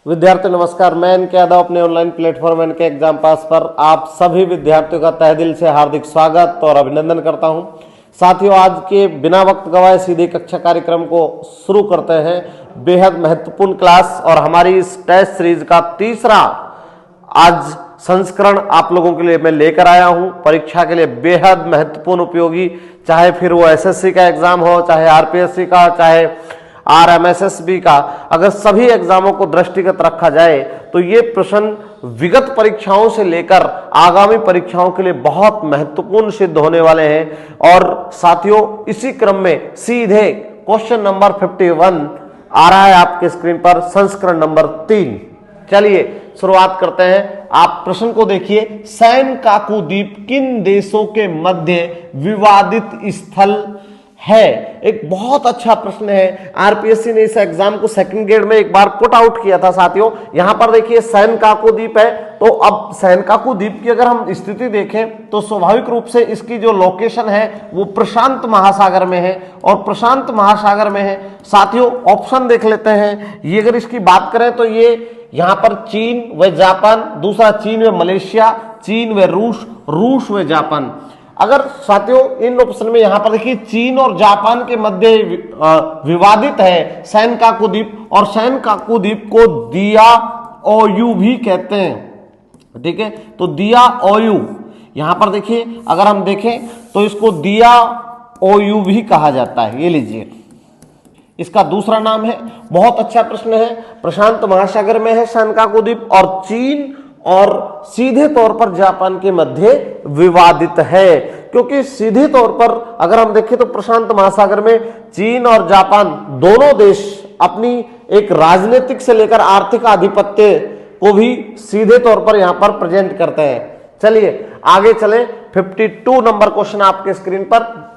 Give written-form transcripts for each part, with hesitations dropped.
विद्यार्थी नमस्कार, मैं इनके यादव अपने ऑनलाइन प्लेटफॉर्म इनके एग्जाम पास पर आप सभी विद्यार्थियों का तहे दिल से हार्दिक स्वागत और अभिनंदन करता हूं। साथियों, आज के बिना वक्त गवाए सीधे कक्षा कार्यक्रम को शुरू करते हैं। बेहद महत्वपूर्ण क्लास और हमारी इस टेस्ट सीरीज का तीसरा आज संस्करण आप लोगों के लिए मैं लेकर आया हूं। परीक्षा के लिए बेहद महत्वपूर्ण उपयोगी, चाहे फिर वो एसएससी का एग्जाम हो, चाहे आरपीएससी का, चाहे आरएमएसएसबी का, अगर सभी एग्जामों को दृष्टिगत रखा जाए तो ये प्रश्न विगत परीक्षाओं से लेकर आगामी परीक्षाओं के लिए बहुत महत्वपूर्ण सिद्ध होने वाले हैं। और साथियों, इसी क्रम में सीधे क्वेश्चन नंबर 51 आ रहा है आपके स्क्रीन पर, संस्करण नंबर 3। चलिए शुरुआत करते हैं। आप प्रश्न को देखिए, सैनकाकू द्वीप किन देशों के मध्य विवादित स्थल है? एक बहुत अच्छा प्रश्न है। आरपीएससी ने इस एग्जाम को सेकंड ग्रेड में एक बार पुट आउट किया था। साथियों, यहां पर देखिए सैनकाकू द्वीप है, तो अब सैनकाकू द्वीप की अगर हम स्थिति देखें तो स्वाभाविक रूप से इसकी जो लोकेशन है वो प्रशांत महासागर में है, और प्रशांत महासागर में है। साथियों, ऑप्शन देख लेते हैं। ये अगर इसकी बात करें तो ये यहां पर चीन व जापान, दूसरा चीन व मलेशिया, चीन व रूस, रूस व जापान। अगर साथियों इन ऑप्शन में यहां पर देखिए चीन और जापान के मध्य विवादित है सैनकाकू द्वीप, और सैनकाकू द्वीप को दियाओयू भी कहते हैं। ठीक है, तो दियाओयू यहां पर देखिए, अगर हम देखें तो इसको दियाओयू भी कहा जाता है। ये लीजिए, इसका दूसरा नाम है। बहुत अच्छा प्रश्न है। प्रशांत महासागर में है सैनकाकू द्वीप, और चीन और सीधे तौर पर जापान के मध्य विवादित है, क्योंकि सीधे तौर पर अगर हम देखें तो प्रशांत महासागर में चीन और जापान दोनों देश अपनी एक राजनीतिक से लेकर आर्थिक आधिपत्य को भी सीधे तौर पर यहां पर प्रेजेंट करते हैं। चलिए आगे चले। 52 नंबर क्वेश्चन आपके स्क्रीन पर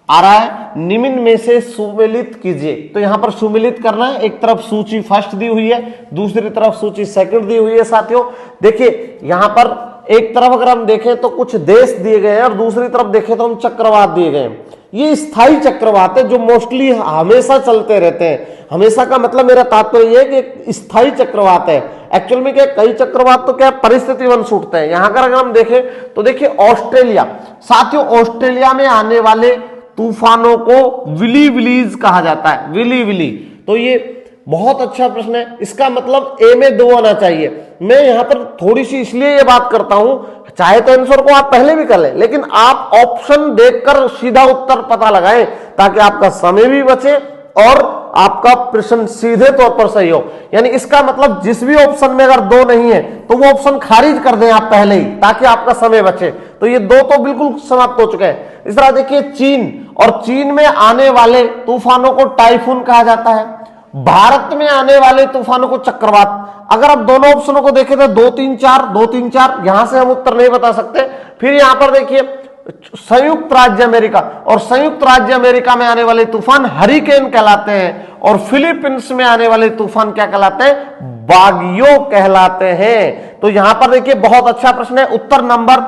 आ रहा है। निम्न में से सुमेलित कीजिए। तो यहां पर सुमेलित करना है। एक तरफ सूची फर्स्ट दी हुई है, दूसरी तरफ सूची सेकंड दी हुई है। साथियों देखिए, यहां पर एक तरफ अगर हम देखें तो कुछ देश दिए गए हैं, और दूसरी तरफ देखें तो हम चक्रवात दिए गए हैं। ये स्थायी चक्रवात है जो मोस्टली हमेशा चलते रहते हैं। हमेशा का मतलब मेरा तात्पर्य है कि स्थायी चक्रवात है। एक्चुअल में क्या, कई चक्रवात तो क्या परिस्थिति वंश उठते हैं। यहां अगर हम देखें तो देखिए ऑस्ट्रेलिया। साथियों, ऑस्ट्रेलिया में आने वाले तूफानों को विली विलीज कहा जाता है। विली विली, तो ये बहुत अच्छा प्रश्न है। इसका मतलब ए में 2 आना चाहिए। मैं यहां पर थोड़ी सी इसलिए ये बात करता हूं, चाहे तो आंसर को आप पहले भी कर लें, लेकिन आप ऑप्शन देखकर सीधा उत्तर पता लगाएं, ताकि आपका समय भी बचे और आपका प्रश्न सीधे तौर पर सही हो। यानी इसका मतलब जिस भी ऑप्शन में अगर 2 नहीं है तो वो ऑप्शन खारिज कर दें आप पहले ही, ताकि आपका समय बचे। तो ये 2 तो बिल्कुल समाप्त हो चुके हैं। इस तरह देखिए चीन, और चीन में आने वाले तूफानों को टाइफून कहा जाता है। भारत में आने वाले तूफानों को चक्रवात। अगर आप दोनों ऑप्शनों को देखें तो 2 3 4 2 3 4, यहां से हम उत्तर नहीं बता सकते। फिर यहां पर देखिए संयुक्त राज्य अमेरिका, और संयुक्त राज्य अमेरिका में आने वाले तूफान हरिकेन कहलाते हैं, और फिलीपींस में आने वाले तूफान क्या कहलाते हैं? बागियो कहलाते हैं। तो यहां पर देखिए बहुत अच्छा प्रश्न है। उत्तर नंबर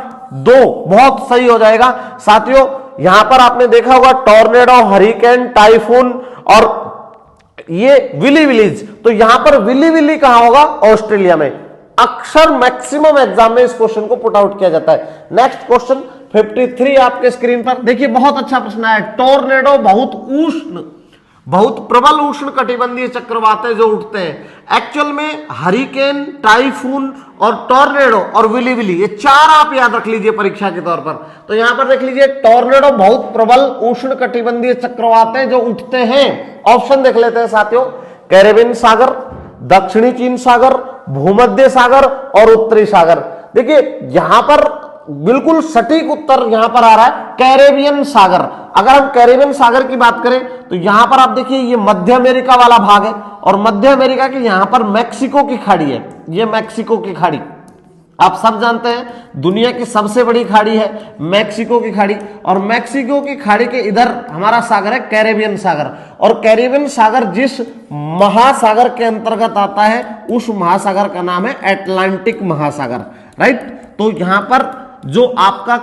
2 बहुत सही हो जाएगा। साथियों, यहां पर आपने देखा होगा टॉर्नेडो, हरिकेन, टाइफून और ये विली विलीज। तो यहां पर विली विली कहां होगा? ऑस्ट्रेलिया में। अक्सर मैक्सिमम एग्जाम में इस क्वेश्चन को पुट आउट किया जाता है। नेक्स्ट क्वेश्चन 53 आपके स्क्रीन पर देखिए, बहुत अच्छा प्रश्न है। टॉर्नेडो बहुत प्रबल उष्ण कटिबंधीय चक्रवात है जो उठते हैं। एक्चुअल में हरिकेन, टाइफून और टॉर्नेडो और विली विली, ये 4 आप याद रख लीजिए परीक्षा के तौर पर। तो यहां पर देख लीजिए, टॉर्नेडो बहुत प्रबल उष्ण कटिबंधीय चक्रवात है जो उठते हैं। ऑप्शन देख लेते हैं साथियों। कैरेबियन सागर, दक्षिणी चीन सागर, भूमध्य सागर और उत्तरी सागर। देखिए यहां पर बिल्कुल सटीक उत्तर यहां पर आ रहा है कैरेबियन सागर। अगर हम कैरेबियन सागर की बात करें तो यहां पर आप देखिए ये मध्य अमेरिका वाला भाग है, और मध्य अमेरिका के यहां पर मैक्सिको की खाड़ी है। ये मैक्सिको की खाड़ी आप सब जानते हैं, दुनिया की सबसे बड़ी खाड़ी है मैक्सिको की खाड़ी, और मैक्सिको की खाड़ी के इधर हमारा सागर है कैरेबियन सागर। और कैरेबियन सागर जिस महासागर के अंतर्गत आता है उस महासागर का नाम है अटलांटिक महासागर। राइट, तो यहां पर जो आपका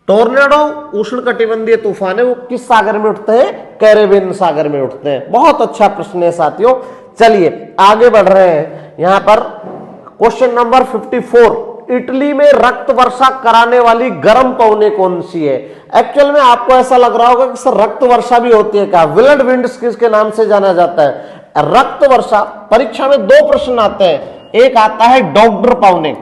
टॉर्नेडो उष्णकटिबंधीय तूफान है वो किस सागर में उठते हैं? कैरेबियन सागर में उठते हैं। बहुत अच्छा प्रश्न है साथियों। चलिए आगे बढ़ रहे हैं। यहां पर क्वेश्चन नंबर 54, इटली में रक्त वर्षा कराने वाली गर्म पवने कौन सी है? एक्चुअल में आपको ऐसा लग रहा होगा कि सर रक्त वर्षा भी होती है क्या? विल्ड विंड्स किसके नाम से जाना जाता है? रक्त वर्षा, परीक्षा में दो प्रश्न आते हैं, एक आता है डॉक्टर पवने,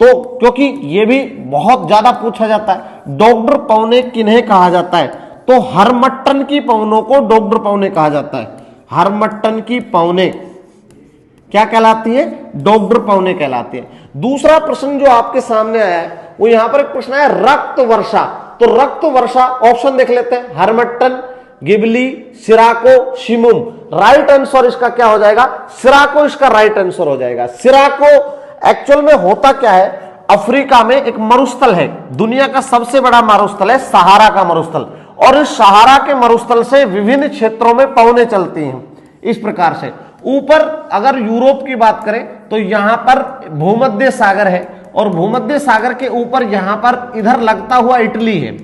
तो क्योंकि ये भी बहुत ज्यादा पूछा जाता है, डॉक्टर पवने किन्हें कहा जाता है? तो हरमट्टन की पवनों को डॉक्टर पवने कहा जाता है। हरमट्टन की पवने क्या कहलाती है? डॉक्टर पवने कहलाती है। दूसरा प्रश्न जो आपके सामने आया है वो यहां पर एक प्रश्न है रक्त वर्षा, तो रक्त वर्षा ऑप्शन देख लेते हैं, हरमट्टन, गिबली, सिराको, शिमुम। राइट आंसर इसका क्या हो जाएगा? सिराको इसका राइट आंसर हो जाएगा। सिराको एक्चुअल में होता क्या है, अफ्रीका में एक मरुस्थल है, दुनिया का सबसे बड़ा मरुस्थल है सहारा का मरुस्थल, और इस सहारा के मरुस्थल से विभिन्न क्षेत्रों में पवनें चलती हैं इस प्रकार से। ऊपर अगर यूरोप की बात करें तो यहां पर भूमध्य सागर है, और भूमध्य सागर के ऊपर यहां पर इधर लगता हुआ इटली है,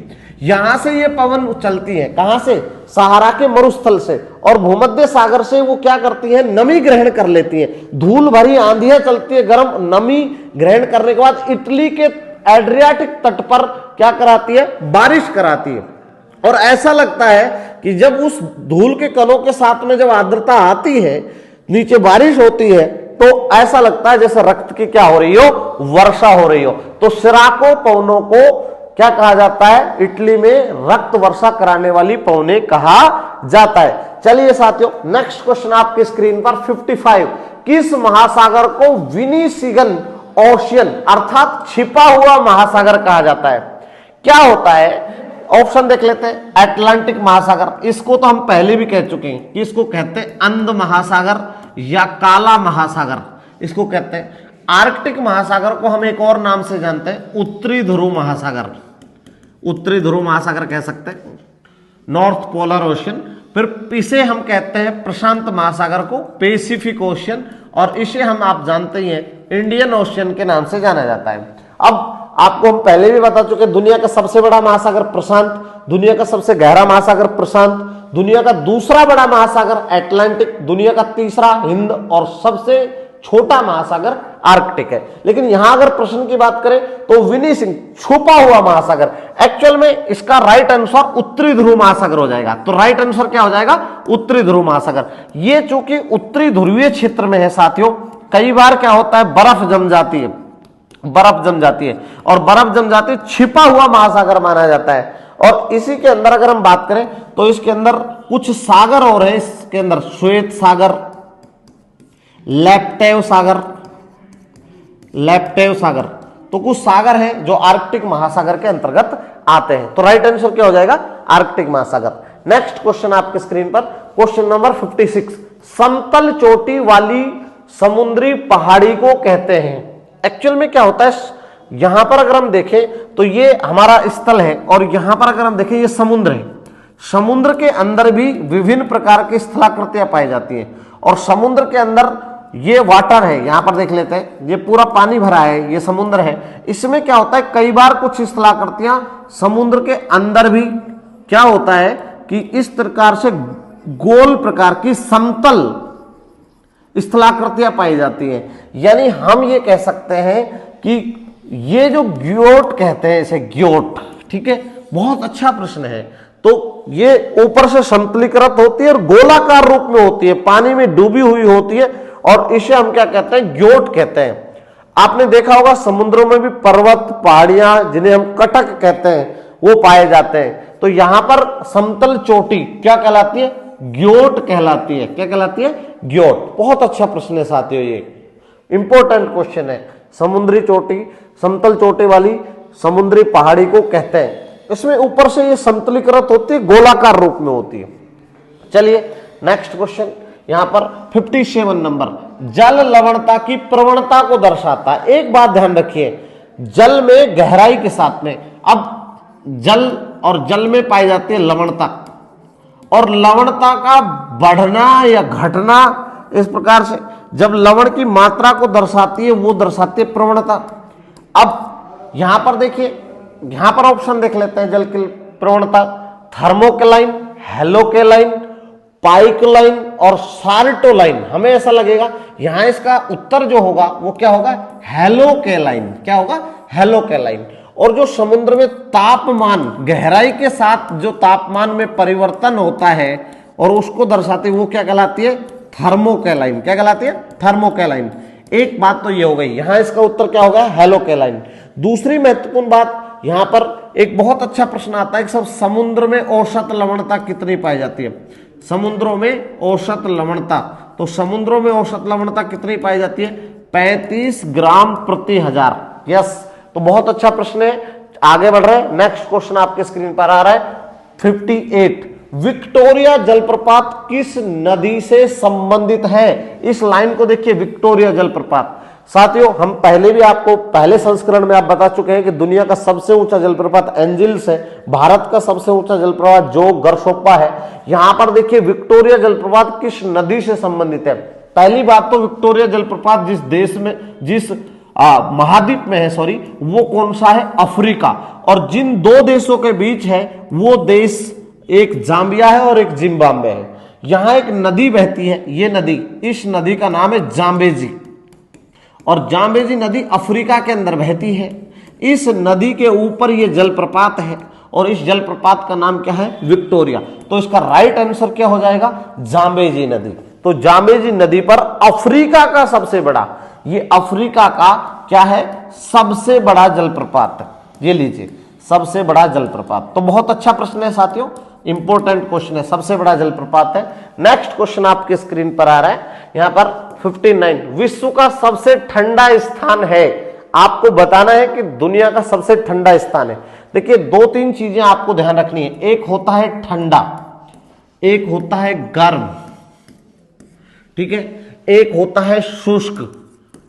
यहां से ये पवन चलती है, कहां से? सहारा के मरुस्थल से, और भूमध्य सागर से वो क्या करती है? नमी ग्रहण कर लेती है, धूल भरी आंधियां चलती है, गर्म नमी ग्रहण करने के बाद इटली के एड्रियाटिक तट पर क्या कराती है? बारिश कराती है। और ऐसा लगता है कि जब उस धूल के कणों के साथ में जब आर्द्रता आती है, नीचे बारिश होती है, तो ऐसा लगता है जैसे रक्त की क्या हो रही हो? वर्षा हो रही हो। तो सिराको पवनों को क्या कहा जाता है? इटली में रक्त वर्षा कराने वाली पवने कहा जाता है। चलिए साथियों, नेक्स्ट क्वेश्चन आपकी स्क्रीन पर 55, किस महासागर को विनिसिगन ओशियन अर्थात छिपा हुआ महासागर कहा जाता है? क्या होता है? ऑप्शन देख लेते हैं, अटलांटिक महासागर, इसको तो हम पहले भी कह चुके हैं कि इसको कहते हैं अंध महासागर या काला महासागर, इसको कहते हैं। आर्कटिक महासागर को हम एक और नाम से जानते हैं, उत्तरी ध्रुव महासागर, उत्तरी ध्रुव महासागर कह सकते हैं, नॉर्थ पोलर ओशियन। फिर इसे हम कहते हैं प्रशांत महासागर को पैसिफिक ओशियन, और इसे हम आप जानते ही हैं इंडियन ओशियन के नाम से जाना जाता है। अब आपको हम पहले भी बता चुके, दुनिया का सबसे बड़ा महासागर प्रशांत, दुनिया का सबसे गहरा महासागर प्रशांत, दुनिया का दूसरा बड़ा महासागर अटलांटिक, दुनिया का तीसरा हिंद, और सबसे छोटा महासागर आर्कटिक है। लेकिन यहां अगर प्रश्न की बात करें तो विनिसिंग छुपा हुआ महासागर, एक्चुअल में इसका राइट आंसर उत्तरी ध्रुव महासागर हो जाएगा। तो राइट आंसर क्या हो जाएगा? उत्तरी ध्रुव महासागर। ये चूंकि उत्तरी ध्रुवीय क्षेत्र में है साथियों, कई बार क्या होता है, बर्फ जम जाती है, बर्फ जम जाती है, और बर्फ जम जाती है, छिपा हुआ महासागर माना जाता है। और इसी के अंदर अगर हम बात करें तो इसके अंदर कुछ सागर और है, इसके अंदर श्वेत सागर, लेप्टेव सागर, लेप्टेव सागर, तो कुछ सागर हैं जो आर्कटिक महासागर के अंतर्गत आते हैं। तो राइट आंसर क्या हो जाएगा? आर्कटिक महासागर। नेक्स्ट क्वेश्चन आपके स्क्रीन पर, क्वेश्चन नंबर 56, समतल चोटी वाली समुद्री पहाड़ी को कहते हैं? एक्चुअल में क्या होता है, यहां पर अगर हम देखें तो ये हमारा स्थल है, और यहां पर अगर हम देखें ये समुद्र है। समुद्र के अंदर भी विभिन्न प्रकार की स्थलाकृतियां पाई जाती हैं, और समुद्र के अंदर ये वाटर है, यहां पर देख लेते हैं, ये पूरा पानी भरा है, ये समुद्र है। इसमें क्या होता है, कई बार कुछ स्थलाकृतियां समुद्र के अंदर भी क्या होता है कि इस प्रकार से गोल प्रकार की समतल स्थलाकृतियां पाई जाती हैं। यानी हम ये कह सकते हैं कि ये जो ग्योट कहते हैं, इसे ग्योट, ठीक है, बहुत अच्छा प्रश्न है। तो ये ऊपर से समतलीकृत होती है और गोलाकार रूप में होती है, पानी में डूबी हुई होती है, और इसे हम क्या कहते हैं? ग्योट कहते हैं। आपने देखा होगा समुद्रों में भी पर्वत, पहाड़ियां, जिन्हें हम कटक कहते हैं, वो पाए जाते हैं। तो यहां पर समतल चोटी क्या कहलाती है? ग्योट कहलाती है। क्या कहलाती है? ग्योट। बहुत अच्छा प्रश्न है साथियों, ये इंपॉर्टेंट क्वेश्चन है। समुद्री चोटी, समतल चोटी वाली समुद्री पहाड़ी को कहते हैं। इसमें ऊपर से ये समतलीकृत होती है, गोलाकार रूप में होती है। चलिए नेक्स्ट क्वेश्चन, यहां पर 57 नंबर, जल लवणता की प्रवणता को दर्शाता है। एक बात ध्यान रखिए, जल में गहराई के साथ में, अब जल और जल में पाई जाती है लवणता, और लवणता का बढ़ना या घटना इस प्रकार से जब लवण की मात्रा को दर्शाती है, वो दर्शाती है प्रवणता। अब यहां पर देखिए, यहां पर ऑप्शन देख लेते हैं जल की प्रवणता, थर्मोकेलाइन, हेलोकेलाइन, पाइकलाइन और साल्टोलाइन। हमें ऐसा लगेगा यहां इसका उत्तर जो होगा वो क्या होगा, हेलोकेलाइन। क्या होगा, हेलोकेलाइन। और जो समुद्र में तापमान, गहराई के साथ जो तापमान में परिवर्तन होता है और उसको दर्शाती है वो क्या कहलाती है, थर्मोकेलाइन। क्या कहलाती है, थर्मोकेलाइन। एक बात तो ये हो गई, यहां इसका उत्तर क्या होगा, हेलोकेलाइन। दूसरी महत्वपूर्ण बात, यहां पर एक बहुत अच्छा प्रश्न आता है कि सब समुद्र में औसत लवणता कितनी पाई जाती है। समुद्रों में औसत लवणता, तो समुद्रों में औसत लवणता कितनी पाई जाती है, 35 ग्राम प्रति हजार। यस, तो बहुत अच्छा प्रश्न है। आगे बढ़ रहे हैं, नेक्स्ट क्वेश्चन आपके स्क्रीन पर आ रहा है 58। विक्टोरिया जलप्रपात किस नदी से संबंधित है। इस लाइन को देखिए, विक्टोरिया जलप्रपात। साथियों, हम पहले भी आपको पहले संस्करण में आप बता चुके हैं कि दुनिया का सबसे ऊंचा जलप्रपात एंजिल्स है, भारत का सबसे ऊंचा जलप्रपात जो गरशोप्पा है। यहां पर देखिए विक्टोरिया जलप्रपात किस नदी से संबंधित है। पहली बात तो विक्टोरिया जलप्रपात जिस देश में, जिस महाद्वीप में है, सॉरी, वो कौन सा है, अफ्रीका। और जिन दो देशों के बीच है वो देश एक जाम्बिया है और एक जिम्बाब्वे है। यहां एक नदी बहती है, ये नदी, इस नदी का नाम है जाम्बेजी, और जाम्बेजी नदी अफ्रीका के अंदर बहती है। इस नदी के ऊपर ये जलप्रपात है और इस जलप्रपात का नाम क्या है, विक्टोरिया। तो इसका राइट आंसर क्या हो जाएगा, जाम्बेजी नदी। तो जाम्बेजी नदी पर अफ्रीका का सबसे बड़ा, ये अफ्रीका का क्या है, सबसे बड़ा जलप्रपात, ये लीजिए, सबसे बड़ा जलप्रपात। तो बहुत अच्छा प्रश्न है साथियों, इंपॉर्टेंट क्वेश्चन है, सबसे बड़ा जलप्रपात है। नेक्स्ट क्वेश्चन आपके स्क्रीन पर आ रहा है, यहां पर 59। विश्व का सबसे ठंडा स्थान है, आपको बताना है कि दुनिया का सबसे ठंडा स्थान है। देखिए, दो तीन चीजें आपको ध्यान रखनी है, एक होता है ठंडा, एक होता है गर्म, ठीक है, एक होता है शुष्क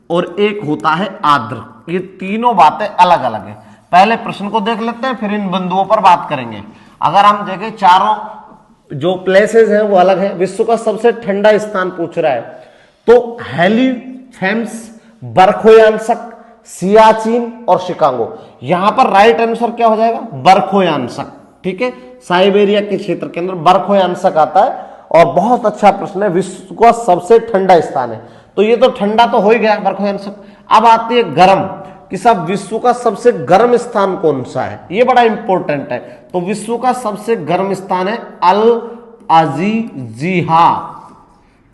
और एक होता है आर्द्र। ये तीनों बातें अलग अलग है। पहले प्रश्न को देख लेते हैं, फिर इन बिंदुओं पर बात करेंगे। अगर हम देखें, चारों जो प्लेसेस हैं वो अलग है। विश्व का सबसे ठंडा स्थान पूछ रहा है, तो हेलीफेम्स, बरखोयांसक, सियाचिन और शिकागो। यहां पर राइट आंसर क्या हो जाएगा, बरखोयांसक। ठीक है, साइबेरिया के क्षेत्र के अंदर बरखोयांसक आता है। और बहुत अच्छा प्रश्न है, विश्व का सबसे ठंडा स्थान है, तो ये तो ठंडा तो हो ही गया, बरखोयांसक। अब आती है गर्म, कि सब विश्व का सबसे गर्म स्थान कौन सा है, ये बड़ा इंपॉर्टेंट है। तो विश्व का सबसे गर्म स्थान है अल अजीजिहा।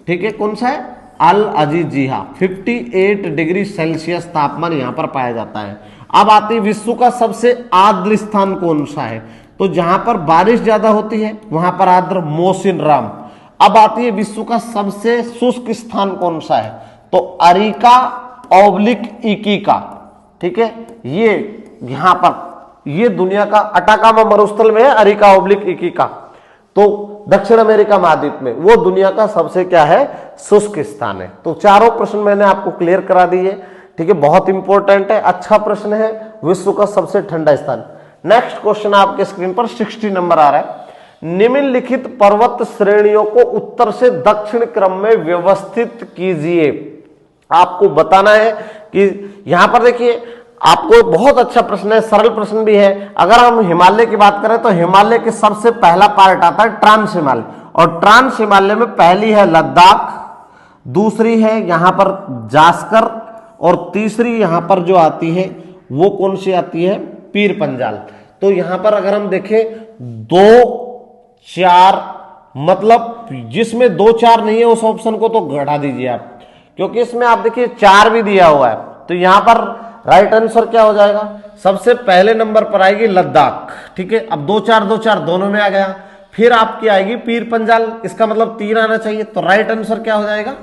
ठीक है, कौन सा है, अल अजीजिहा। 58 डिग्री सेल्सियस तापमान यहां पर पाया जाता है। अब आती है विश्व का सबसे आर्द्र स्थान कौन सा है, तो जहां पर बारिश ज्यादा होती है वहां पर आर्द्र, मोसिनराम। अब आती है विश्व का सबसे शुष्क स्थान कौन सा है, तो अरिका ओब्लिक इकिका। ठीक है, ये यहां पर, ये दुनिया का अटाकामा मरुस्थल में है, अरिका ओब्लिक इकिका। तो दक्षिण अमेरिका महाद्वीप में वो दुनिया का सबसे क्या है, शुष्क स्थान है। तो चारों प्रश्न मैंने आपको क्लियर करा दिए। ठीक है, बहुत इंपॉर्टेंट है, अच्छा प्रश्न है, विश्व का सबसे ठंडा स्थान। नेक्स्ट क्वेश्चन आपके स्क्रीन पर 60 नंबर आ रहा है। निम्नलिखित पर्वत श्रेणियों को उत्तर से दक्षिण क्रम में व्यवस्थित कीजिए। आपको बताना है कि यहां पर देखिए, आपको बहुत अच्छा प्रश्न है, सरल प्रश्न भी है। अगर हम हिमालय की बात करें तो हिमालय के सबसे पहला पार्ट आता है ट्रांस हिमालय, और ट्रांस हिमालय में पहली है लद्दाख, दूसरी है यहां पर जास्कर, और तीसरी यहां पर जो आती है वो कौन सी आती है, पीर पंजाल। तो यहां पर अगर हम देखें 2 4, मतलब जिसमें 2 4 नहीं है उस ऑप्शन को तो घटा दीजिए आप, क्योंकि इसमें आप देखिए 4 भी दिया हुआ है। तो यहां पर राइट आंसर क्या हो जाएगा, सबसे पहले नंबर पर आएगी लद्दाख। ठीक है, अब 2 4 2 4 दोनों में आ गया, फिर आपकी आएगी पीर पंजाल, इसका मतलब 3 आना चाहिए। तो राइट आंसर क्या हो जाएगा,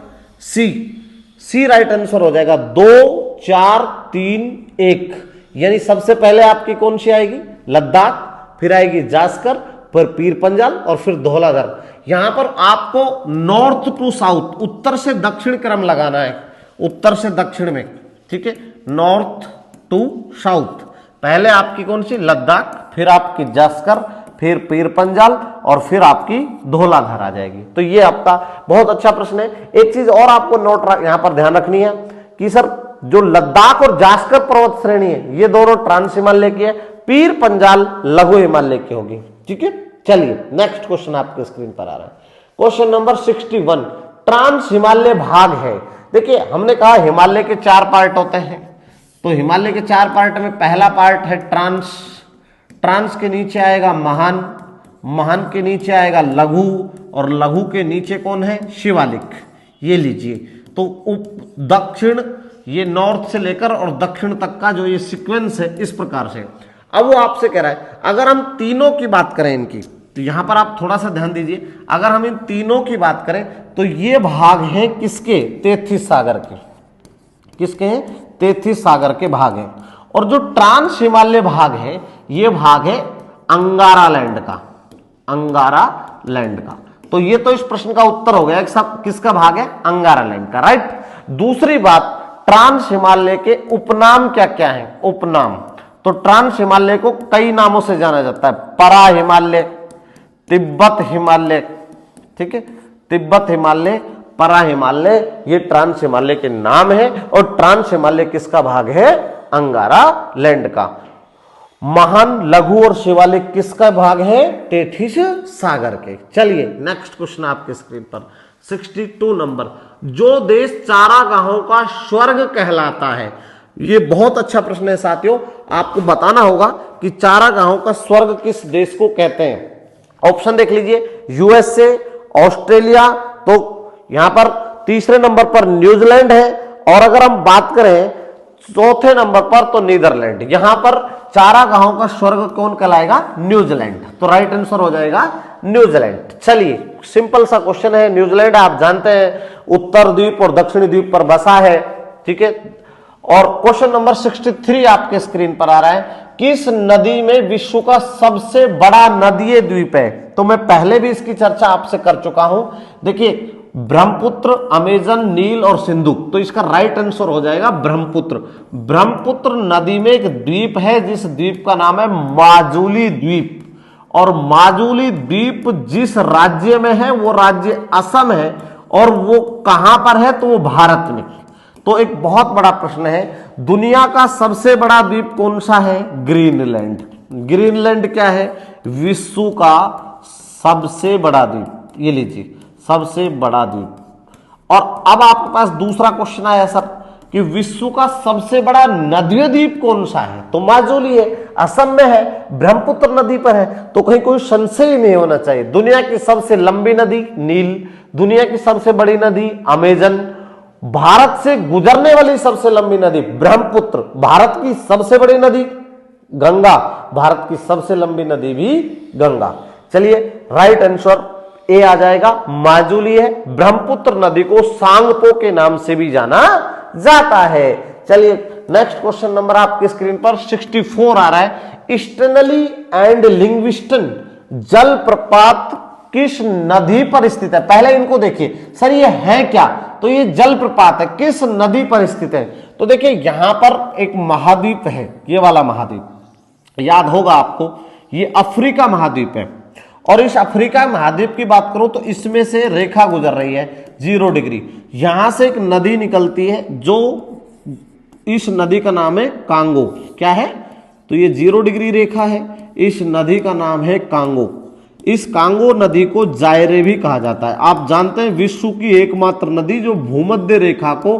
सी राइट आंसर हो जाएगा। 2 4 3 1, यानी सबसे पहले आपकी कौन सी आएगी, लद्दाख, फिर आएगी जास्कर, फिर पीर पंजाल और फिर धौलाधर। यहां पर आपको नॉर्थ टू साउथ, उत्तर से दक्षिण क्रम लगाना है, उत्तर से दक्षिण में। ठीक है, नॉर्थ टू साउथ, पहले आपकी कौन सी, लद्दाख, फिर आपकी जास्कर, फिर पीर पंजाल और फिर आपकी धौलाधर आ जाएगी। तो ये आपका बहुत अच्छा प्रश्न है। एक चीज और आपको नोट यहां पर ध्यान रखनी है कि सर जो लद्दाख और जास्कर पर्वत श्रेणी है ये दोनों ट्रांस हिमालय की है, पीर पंजाल लघु हिमालय की होगी। ठीक है, चलिए नेक्स्ट क्वेश्चन आपके स्क्रीन पर आ रहा है। क्वेश्चन नंबर 61, ट्रांस हिमालय भाग है। देखिए हमने कहा हिमालय के 4 पार्ट होते हैं, तो हिमालय के 4 पार्ट में पहला पार्ट है ट्रांस, ट्रांस के नीचे आएगा महान, महान के नीचे आएगा लघु, और लघु के नीचे कौन है, शिवालिक। ये लीजिए, तो दक्षिण, ये नॉर्थ से लेकर और दक्षिण तक का जो ये सीक्वेंस है इस प्रकार से। अब वो आपसे कह रहा है अगर हम तीनों की बात करें इनकी, तो यहां पर आप थोड़ा सा ध्यान दीजिए, अगर हम इन तीनों की बात करें तो ये भाग हैं किसके, तेथिस सागर के। किसके हैं, तेथिस सागर के भाग हैं। और जो ट्रांस हिमालय भाग है ये भाग है अंगारा लैंड का, अंगारा लैंड का। तो ये तो इस प्रश्न का उत्तर हो गया, सब किसका भाग है, अंगारा लैंड का, राइट। दूसरी बात, ट्रांस हिमालय के उपनाम क्या क्या है, उपनाम। तो ट्रांस हिमालय को कई नामों से जाना जाता है, परा हिमालय, तिब्बत हिमालय, ठीक है, तिब्बत हिमालय, परा हिमालय, ये ट्रांस हिमालय के नाम है। और ट्रांस हिमालय किसका भाग है, अंगारा लैंड का। महान, लघु और शिवालिक किसका भाग है, तेथिस सागर के। चलिए नेक्स्ट क्वेश्चन आपके स्क्रीन पर 62 नंबर, जो देश चारागाहों का स्वर्ग कहलाता है। ये बहुत अच्छा प्रश्न है साथियों, आपको बताना होगा कि चारागाहों का स्वर्ग किस देश को कहते हैं। ऑप्शन देख लीजिए, यूएसए, ऑस्ट्रेलिया, तो यहां पर तीसरे नंबर पर न्यूजीलैंड है, और अगर हम बात करें चौथे नंबर पर तो नीदरलैंड। यहां पर चारागाहों का स्वर्ग कौन कहलाएगा, न्यूजीलैंड। तो राइट आंसर हो जाएगा न्यूजीलैंड। चलिए सिंपल सा क्वेश्चन है, न्यूजीलैंड आप जानते हैं उत्तर द्वीप और दक्षिणी द्वीप पर बसा है, ठीक है। और क्वेश्चन नंबर 63 आपके स्क्रीन पर आ रहा है, किस नदी में विश्व का सबसे बड़ा नदीय द्वीप है। तो मैं पहले भी इसकी चर्चा आपसे कर चुका हूं। देखिए ब्रह्मपुत्र, अमेजन, नील और सिंधु, तो इसका राइट आंसर हो जाएगा ब्रह्मपुत्र। ब्रह्मपुत्र नदी में एक द्वीप है जिस द्वीप का नाम है माजुली द्वीप, और माजुली द्वीप जिस राज्य में है वो राज्य असम है, और वो कहां पर है, तो वो भारत में। तो एक बहुत बड़ा प्रश्न है, दुनिया का सबसे बड़ा द्वीप कौन सा है, ग्रीनलैंड। ग्रीनलैंड क्या है, विश्व का सबसे बड़ा द्वीप। ये लीजिए, सबसे बड़ा द्वीप। और अब आपके पास दूसरा क्वेश्चन आया सर कि विश्व का सबसे बड़ा नदीय द्वीप कौन सा है, तो माजुली है, असम में है, ब्रह्मपुत्र नदी पर है, तो कहीं कोई संशय ही नहीं होना चाहिए। दुनिया की सबसे लंबी नदी नील, दुनिया की सबसे बड़ी नदी अमेजन, भारत से गुजरने वाली सबसे लंबी नदी ब्रह्मपुत्र, भारत की सबसे बड़ी नदी गंगा, भारत की सबसे लंबी नदी भी गंगा। चलिए राइट आंसर ए आ जाएगा, माजुली है। ब्रह्मपुत्र नदी को सांगपो के नाम से भी जाना जाता है। चलिए नेक्स्ट क्वेश्चन नंबर आपकी स्क्रीन पर 64 आ रहा है, ईस्टर्नली एंड लिंग्विस्टन जलप्रपात किस नदी पर स्थित है। पहले इनको देखिए सर, ये है क्या, तो ये जलप्रपात है, किस नदी पर स्थित है। तो देखिए यहां पर एक महाद्वीप है, ये वाला महाद्वीप याद होगा आपको, ये अफ्रीका महाद्वीप है। और इस अफ्रीका महाद्वीप की बात करूं तो इसमें से रेखा गुजर रही है 0 डिग्री, यहां से एक नदी निकलती है, जो इस नदी का नाम है कांगो। क्या है, तो ये 0 डिग्री रेखा है, इस नदी का नाम है कांगो। इस कांगो नदी को जायरे भी कहा जाता है। आप जानते हैं विश्व की एकमात्र नदी जो भूमध्य रेखा को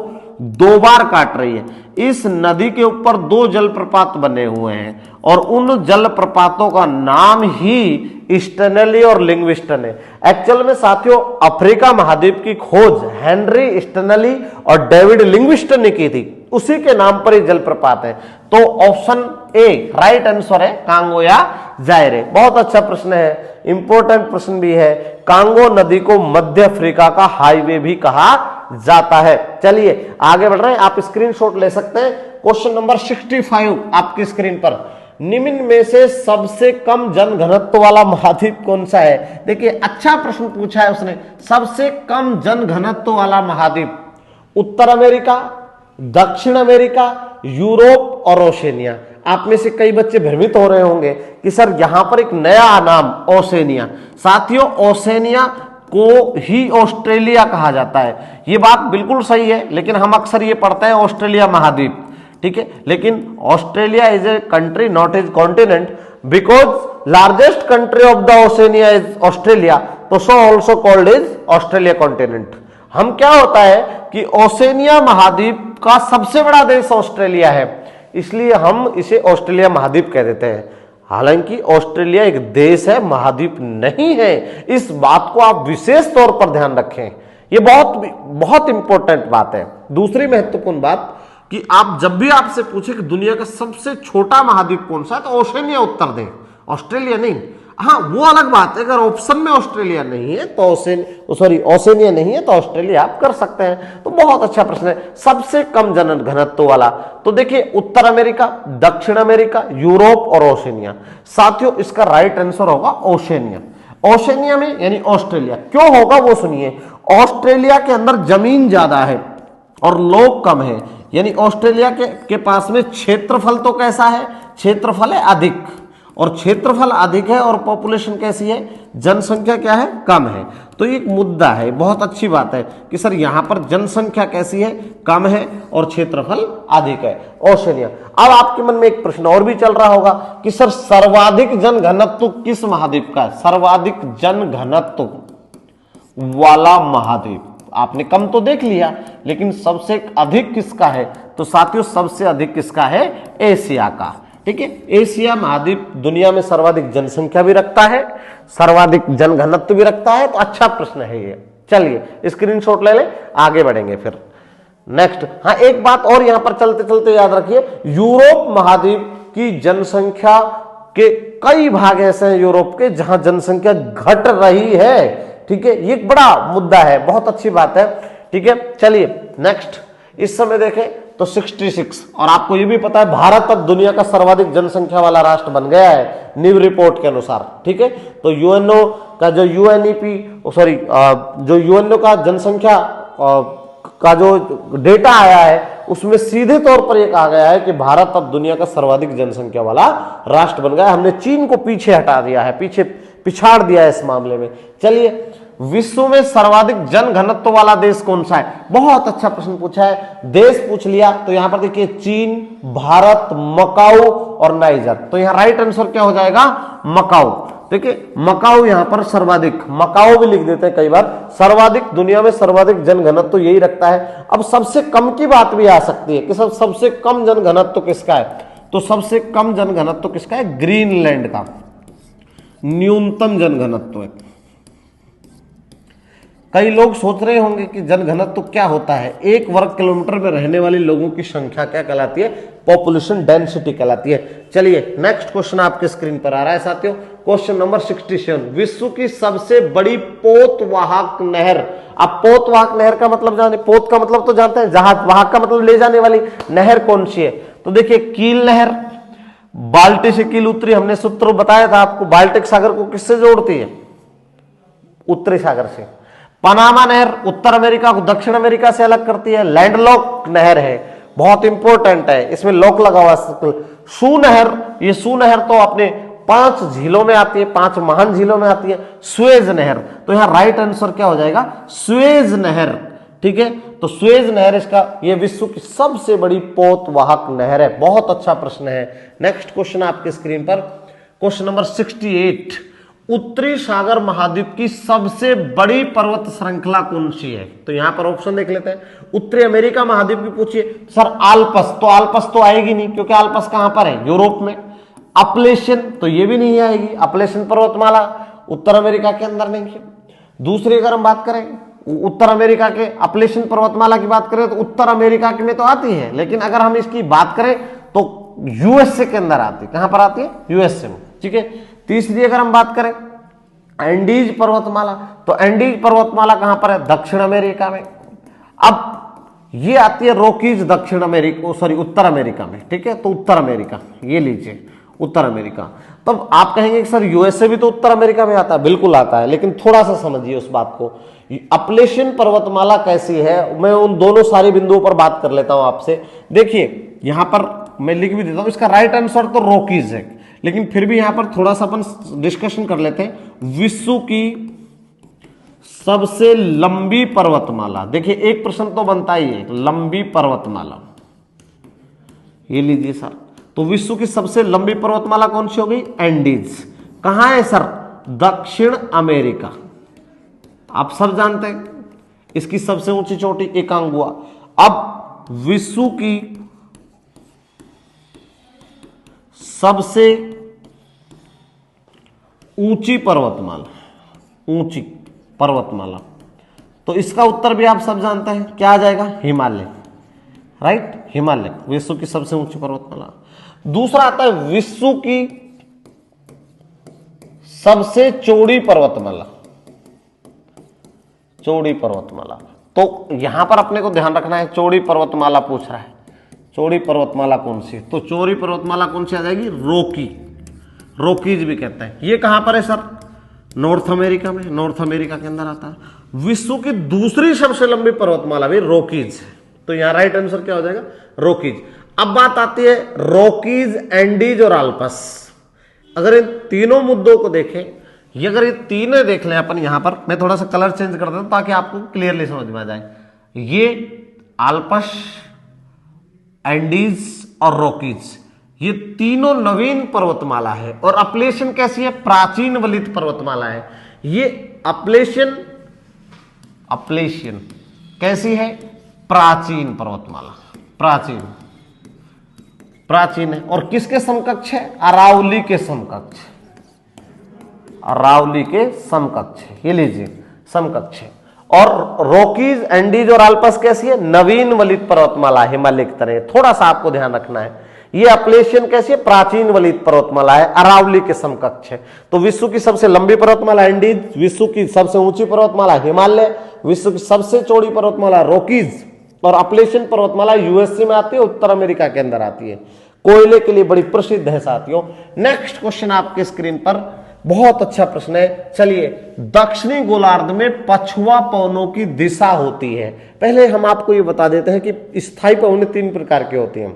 2 बार काट रही है। इस नदी के ऊपर 2 जलप्रपात बने हुए हैं, और उन जलप्रपातों का नाम ही ईस्टर्नली और लिंग्विस्टन है। एक्चुअल में साथियों अफ्रीका महाद्वीप की खोज हेनरी ईस्टर्नली और डेविड लिंग्विस्टन ने की थी, उसी के नाम पर ये जलप्रपात है। तो ऑप्शन ए राइट आंसर है, कांगो या जायरे। बहुत अच्छा प्रश्न है, इंपॉर्टेंट प्रश्न भी है। कांगो नदी को मध्य अफ्रीका का हाईवे भी कहा जाता है। चलिए आगे बढ़ रहे हैं, आप स्क्रीनशॉट ले सकते हैं। क्वेश्चन नंबर 65 आपकी स्क्रीन पर, निम्न में से सबसे कम जनघनत्व वाला महाद्वीप कौन सा है। देखिए अच्छा प्रश्न पूछा है उसने, सबसे कम जनघनत्व वाला महाद्वीप, उत्तर अमेरिका, दक्षिण अमेरिका, यूरोप और ओशेनिया। आप में से कई बच्चे भ्रमित हो रहे होंगे कि सर यहां पर एक नया नाम ओशेनिया। साथियों ओशेनिया को ही ऑस्ट्रेलिया कहा जाता है, ये बात बिल्कुल सही है, लेकिन हम अक्सर ये पढ़ते हैं ऑस्ट्रेलिया महाद्वीप, ठीक है। लेकिन Australia is a country not is continent, because largest country of the Oceania is Australia. तो so also called is Australia continent. हम क्या होता है कि ओशनिया महाद्वीप का सबसे बड़ा देश ऑस्ट्रेलिया है, इसलिए हम इसे ऑस्ट्रेलिया महाद्वीप कह देते हैं। हालांकि ऑस्ट्रेलिया एक देश है, महाद्वीप नहीं है। इस बात को आप विशेष तौर पर ध्यान रखें, ये बहुत बहुत इंपॉर्टेंट बात है। दूसरी महत्वपूर्ण बात कि आप जब भी आपसे पूछे कि दुनिया का सबसे छोटा महाद्वीप कौन सा है, तो ओशनिया उत्तर दें, ऑस्ट्रेलिया नहीं। हाँ, वो अलग बात है, अगर ऑप्शन में ऑस्ट्रेलिया नहीं है तो ओशनिया नहीं है तो ऑस्ट्रेलिया आप कर सकते हैं। तो बहुत अच्छा प्रश्न है। सबसे कम जन घनत्व वाला, तो देखिए उत्तर अमेरिका, दक्षिण अमेरिका, यूरोप और ओशनिया। साथियों, इसका राइट आंसर होगा ओशनिया। ओशनिया में यानी ऑस्ट्रेलिया। क्यों होगा वो सुनिए। ऑस्ट्रेलिया के अंदर जमीन ज्यादा है और लोग कम है, यानी ऑस्ट्रेलिया के पास में क्षेत्रफल तो कैसा है, क्षेत्रफल है अधिक, और क्षेत्रफल अधिक है और पॉपुलेशन कैसी है, जनसंख्या क्या है, कम है। तो ये एक मुद्दा है, बहुत अच्छी बात है कि सर यहां पर जनसंख्या कैसी है, कम है और क्षेत्रफल अधिक है, ओशनिया। अब आपके मन में एक प्रश्न और भी चल रहा होगा कि सर सर्वाधिक जन घनत्व किस महाद्वीप का है, सर्वाधिक जन घनत्व वाला महाद्वीप। आपने कम तो देख लिया, लेकिन सबसे अधिक किसका है, तो साथियों सबसे अधिक किसका है, एशिया का। ठीक है, एशिया महाद्वीप दुनिया में सर्वाधिक जनसंख्या भी रखता है, सर्वाधिक जन घनत्व भी रखता है। तो अच्छा प्रश्न है ये। चलिए स्क्रीनशॉट ले ले, आगे बढ़ेंगे फिर नेक्स्ट। हाँ, एक बात और यहां पर चलते चलते याद रखिए, यूरोप महाद्वीप की जनसंख्या के कई भाग ऐसे हैं यूरोप के जहां जनसंख्या घट रही है। ठीक है, ये एक बड़ा मुद्दा है, बहुत अच्छी बात है। ठीक है, चलिए नेक्स्ट। इस समय देखें तो 66, और आपको ये भी पता है भारत अब दुनिया का सर्वाधिक जनसंख्या वाला राष्ट्र बन गया है न्यू रिपोर्ट के अनुसार। ठीक है, तो यूएनओ का जो जो यूएनओ का जनसंख्या का जो डेटा आया है उसमें सीधे तौर पर यह कहा गया है कि भारत अब दुनिया का सर्वाधिक जनसंख्या वाला राष्ट्र बन गया है। हमने चीन को पीछे हटा दिया है, पिछाड़ दिया है इस मामले में। चलिए, विश्व में सर्वाधिक जन घनत्व वाला देश कौन सा है, बहुत अच्छा प्रश्न पूछा है। देश पूछ लिया तो यहां पर देखिए चीन, भारत, मकाऊ और नाइजर। तो यहां राइट आंसर क्या हो जाएगा, मकाऊ। देखिए मकाऊ यहां पर सर्वाधिक, मकाऊ भी लिख देते हैं कई बार, सर्वाधिक दुनिया में सर्वाधिक जन घनत्व यही रखता है। अब सबसे कम की बात भी आ सकती है कि सबसे कम जन घनत्व किसका है, तो सबसे कम जन घनत्व किसका है, ग्रीनलैंड का न्यूनतम जन घनत्व है। कई लोग सोच रहे होंगे कि जन घनत्व क्या होता है, 1 वर्ग किलोमीटर में रहने वाले लोगों की संख्या क्या कहलाती है, पॉपुलेशन डेंसिटी कहलाती है। चलिए नेक्स्ट क्वेश्चन आपके स्क्रीन पर आ रहा है साथियों, क्वेश्चन नंबर 67। विश्व की सबसे बड़ी पोतवाहक नहर। अब पोतवाहक नहर का मतलब जाने, पोत का मतलब तो जानते हैं जहाज, वाहक का मतलब ले जाने वाली, नहर कौन सी है, तो देखिए कील नहर, बाल्टी से कील उतरी, हमने सूत्र बताया था आपको, बाल्टिक सागर को किससे जोड़ती है, उत्तरी सागर से। पनामा नहर उत्तर अमेरिका को दक्षिण अमेरिका से अलग करती है, लैंडलॉक नहर है, बहुत इंपॉर्टेंट है, इसमें लॉक लगा हुआ है। सू नहर, ये सू नहर तो अपने 5 झीलों में आती है, 5 महान झीलों में आती है। सुएज नहर, तो यहां राइट आंसर क्या हो जाएगा, सुएज नहर। ठीक है, तो सुएज नहर इसका, ये विश्व की सबसे बड़ी पोतवाहक नहर है। बहुत अच्छा प्रश्न है। नेक्स्ट क्वेश्चन आपके स्क्रीन पर, क्वेश्चन नंबर 68। उत्तरी सागर महाद्वीप की सबसे बड़ी पर्वत श्रृंखला कौन सी है, तो यहां पर ऑप्शन देख लेते हैं। उत्तरी अमेरिका महाद्वीप की पूछिए सर, आल्पस, तो आल्पस तो आएगी नहीं क्योंकि आल्पस कहां पर है, यूरोप में। अपलेशन, तो ये भी नहीं आएगी, अपलेशन पर्वतमाला उत्तर अमेरिका के अंदर नहीं है। दूसरी अगर हम बात करें उत्तर अमेरिका के अपलेशन पर्वतमाला की बात करें तो उत्तर अमेरिका के में तो आती है, लेकिन अगर हम इसकी बात करें तो यूएसए के अंदर आती है। कहां पर आती है, यूएसए में। ठीक है, तीसरी अगर हम बात करें एंडीज पर्वतमाला, तो एंडीज पर्वतमाला कहां पर है, दक्षिण अमेरिका में। अब ये आती है रॉकीज दक्षिण अमेरिका, सॉरी उत्तर अमेरिका में। ठीक है, तो उत्तर अमेरिका ये लीजिए, उत्तर अमेरिका। तब आप कहेंगे कि सर यूएसए भी तो उत्तर अमेरिका में आता है, बिल्कुल आता है, लेकिन थोड़ा सा समझिए उस बात को। अपलेशन पर्वतमाला कैसी है, मैं उन दोनों सारे बिंदुओं पर बात कर लेता हूं आपसे। देखिए यहां पर मैं लिख भी देता हूं, इसका राइट आंसर तो रॉकीज है, लेकिन फिर भी यहां पर थोड़ा सा अपन डिस्कशन कर लेते हैं। विश्व की सबसे लंबी पर्वतमाला, देखिए एक प्रश्न तो बनता ही है, लंबी पर्वतमाला, ये लीजिए सर। तो विश्व की सबसे लंबी पर्वतमाला कौन सी होगी, एंडीज। कहां है सर, दक्षिण अमेरिका। आप सब जानते हैं इसकी सबसे ऊंची चोटी एकांगुआ। अब विश्व की सबसे ऊंची पर्वतमाला, ऊंची पर्वतमाला, तो इसका उत्तर भी आप सब जानते हैं, क्या आ जाएगा? हिमालय, राइट, हिमालय विश्व की सबसे ऊंची पर्वतमाला। दूसरा आता है विश्व की सबसे चौड़ी पर्वतमाला, चौड़ी पर्वतमाला। तो यहां पर अपने को ध्यान रखना है, चौड़ी पर्वतमाला पूछ रहा है, चौड़ी पर्वतमाला कौन सी है? तो चौड़ी पर्वतमाला कौन सी आ जाएगी? रोकी, रोकीज भी कहते हैं। ये कहां पर है सर? नॉर्थ अमेरिका में, नॉर्थ अमेरिका के अंदर आता है। विश्व की दूसरी सबसे लंबी पर्वतमाला भी रोकीज है, तो यहां राइट आंसर क्या हो जाएगा? रोकीज। अब बात आती है रोकीज, एंडीज और आल्पस। अगर इन तीनों मुद्दों को देखें, ये अगर ये तीनों देख लें अपन, यहां पर मैं थोड़ा सा कलर चेंज कर देता हूं ताकि आपको क्लियरली समझ में आ जाए। ये आल्पस, एंडीज और रॉकीज, ये तीनों नवीन पर्वतमाला है। और अपलेशन कैसी है? प्राचीन वलित पर्वतमाला है। ये अपलेशन, अपलेशन कैसी है? प्राचीन पर्वतमाला, प्राचीन, प्राचीन है। और किसके समकक्ष है? अरावली के समकक्ष, अरावली के समकक्ष है। ये लीजिए समकक्ष है। और रॉकीज, एंडीज और आल्पस कैसी है? नवीन वलित पर्वतमाला, हिमालय की तरह। थोड़ा सा आपको ध्यान रखना है। ये अपलेशियन कैसी है? प्राचीन वलित पर्वतमाला है, अरावली के समकक्ष है। तो विश्व की सबसे लंबी पर्वतमाला एंडीज, विश्व की सबसे ऊंची पर्वतमाला हिमालय, विश्व की सबसे चौड़ी पर्वतमाला रॉकीज, और अपलेशियन पर्वतमाला यूएसए में आती है, उत्तर अमेरिका के अंदर आती है। कोयले के लिए बड़ी प्रसिद्ध है साथियों। नेक्स्ट क्वेश्चन आपके स्क्रीन पर, बहुत अच्छा प्रश्न है। चलिए, दक्षिणी गोलार्ध में पछुआ पवनों की दिशा होती है। पहले हम आपको ये बता देते हैं कि स्थायी पवनें 3 प्रकार की होती हैं।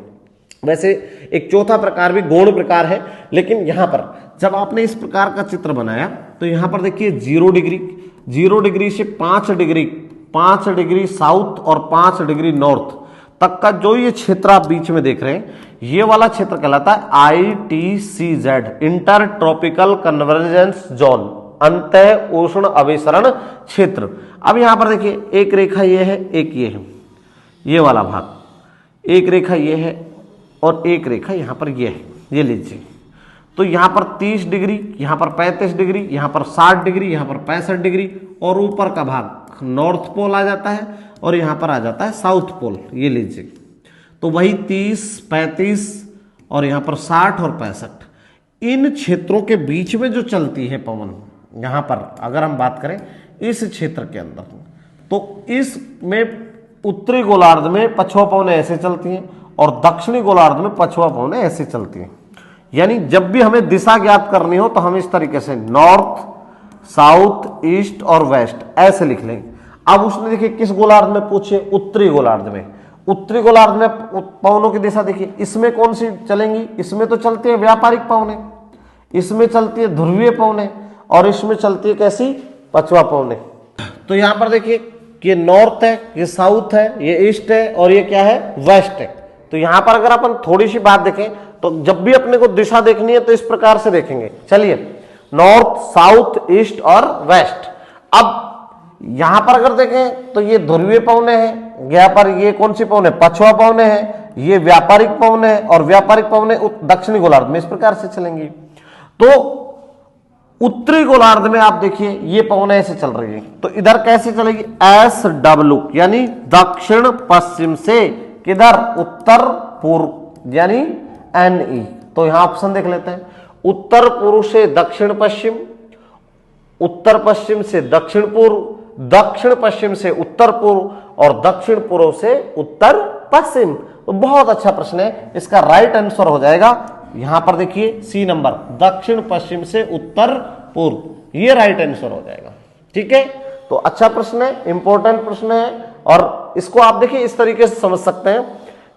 वैसे एक चौथा प्रकार भी गौण प्रकार है, लेकिन यहां पर जब आपने इस प्रकार का चित्र बनाया तो यहां पर देखिए 0 डिग्री, 0 डिग्री से 5 डिग्री, 5 डिग्री साउथ और 5 डिग्री नॉर्थ तक का जो ये क्षेत्र आप बीच में देख रहे हैं, ये वाला क्षेत्र कहलाता है ITCZ, inter tropical convergence zone, अंतः उष्ण अभिसरण क्षेत्र। अब यहां पर देखिए एक रेखा ये है, एक ये है, ये वाला भाग, एक रेखा ये है और एक रेखा यहां पर ये है, ये लीजिए। तो यहां पर 30 डिग्री, यहां पर 35 डिग्री, यहां पर 60 डिग्री, यहां पर 65 डिग्री, और ऊपर का भाग नॉर्थ पोल आ जाता है और यहां पर आ जाता है साउथ पोल, ये लीजिए। तो वही 30, 35 और यहां पर 60 और 65, इन क्षेत्रों के बीच में जो चलती है पवन, यहां पर अगर हम बात करें इस क्षेत्र के अंदर, तो इसमें उत्तरी गोलार्ध में पछुआ पवनें ऐसे चलती हैं और दक्षिणी गोलार्ध में पछुआ पवनें ऐसे चलती हैं। यानी जब भी हमें दिशा ज्ञात करनी हो तो हम इस तरीके से नॉर्थ, साउथ, ईस्ट और वेस्ट ऐसे लिख लेंगे। अब उसने देखिए किस गोलार्ध में पूछे? उत्तरी गोलार्ध में। उत्तरी गोलार्ध में पवनों की दिशा देखिए, इसमें कौन सी चलेंगी? इसमें तो चलती है व्यापारिक पवनें, इसमें चलती है ध्रुवीय पवनें, और इसमें चलती है कैसी? पछुआ पवनें। तो यहां पर देखिए कि ये नॉर्थ है, ये साउथ है, ये ईस्ट है और ये क्या है? वेस्ट है। तो यहां पर अगर अपन थोड़ी सी बात देखें तो जब भी अपने को दिशा देखनी है तो इस प्रकार से देखेंगे। चलिए, नॉर्थ, साउथ, ईस्ट और वेस्ट। अब यहां पर अगर देखें तो ये ध्रुवीय पवनें हैं, यहाँ पर ये कौन सी पवनें? पछुआ पवनें हैं, ये व्यापारिक पवनें हैं, और व्यापारिक पवनें दक्षिणी गोलार्ध में इस प्रकार से चलेंगी। तो उत्तरी गोलार्ध में आप देखिए ये पवनें ऐसे चल रही है, तो इधर कैसे चलेगी? SW, यानी दक्षिण पश्चिम से किधर? उत्तर पूर्व, यानी NE। तो यहां ऑप्शन देख लेते हैं, उत्तर पूर्व से दक्षिण पश्चिम, उत्तर पश्चिम से दक्षिण पूर्व, दक्षिण पश्चिम से उत्तर पूर्व और दक्षिण पूर्व से उत्तर पश्चिम। तो बहुत अच्छा प्रश्न है, इसका राइट आंसर हो जाएगा यहां पर देखिए सी नंबर, दक्षिण पश्चिम से उत्तर पूर्व, ये राइट आंसर हो जाएगा। ठीक है, तो अच्छा प्रश्न है, इंपॉर्टेंट प्रश्न है, और इसको आप देखिए इस तरीके से समझ सकते हैं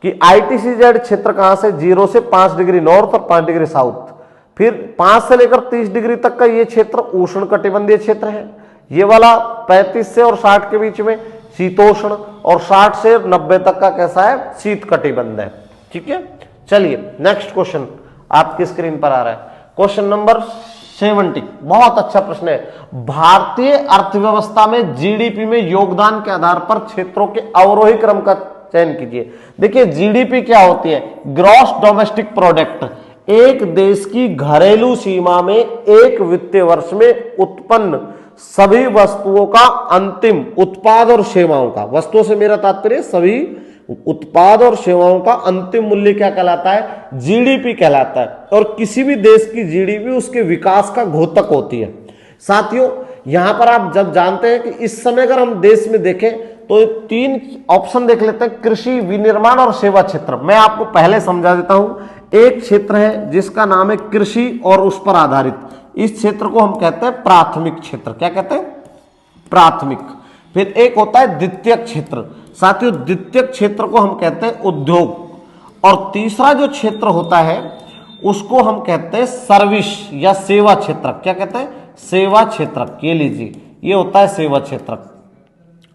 कि ITCZ क्षेत्र कहां से? 0 से 5 डिग्री नॉर्थ और 5 डिग्री साउथ, फिर 5 से लेकर 30 डिग्री तक का ये क्षेत्र उष्ण कटिबंधीय क्षेत्र है। ये वाला 35 से और 60 के बीच में शीतोष्ण, और 60 से 90 तक का कैसा है? शीत कटिबंध है। ठीक है, चलिए नेक्स्ट क्वेश्चन आपकी स्क्रीन पर आ रहा है, क्वेश्चन नंबर 70। बहुत अच्छा प्रश्न है। भारतीय अर्थव्यवस्था में जीडीपी में योगदान के आधार पर क्षेत्रों के अवरोही क्रम का चयन कीजिए। देखिए जीडीपी क्या होती है? ग्रॉस डोमेस्टिक प्रोडक्ट, एक देश की घरेलू सीमा में एक वित्तीय वर्ष में उत्पन्न सभी वस्तुओं का अंतिम उत्पाद और सेवाओं का, वस्तुओं से मेरा तात्पर्य सभी उत्पाद और सेवाओं का अंतिम मूल्य क्या कहलाता है? जीडीपी कहलाता है। और किसी भी देश की जीडीपी उसके विकास का घोतक होती है। साथियों यहां पर आप जब जानते हैं कि इस समय अगर हम देश में देखें तो 3 ऑप्शन देख लेते हैं, कृषि, विनिर्माण और सेवा क्षेत्र। मैं आपको पहले समझा देता हूं। एक क्षेत्र है जिसका नाम है कृषि और उस पर आधारित, इस क्षेत्र को हम कहते हैं प्राथमिक क्षेत्र। क्या कहते हैं? प्राथमिक। फिर एक होता है द्वितीयक क्षेत्र। साथियों द्वितीयक क्षेत्र को हम कहते हैं उद्योग। और तीसरा जो क्षेत्र होता है उसको हम कहते हैं सर्विस या सेवा क्षेत्र। क्या कहते हैं? सेवा क्षेत्र। ये लीजिए, ये होता है सेवा क्षेत्र।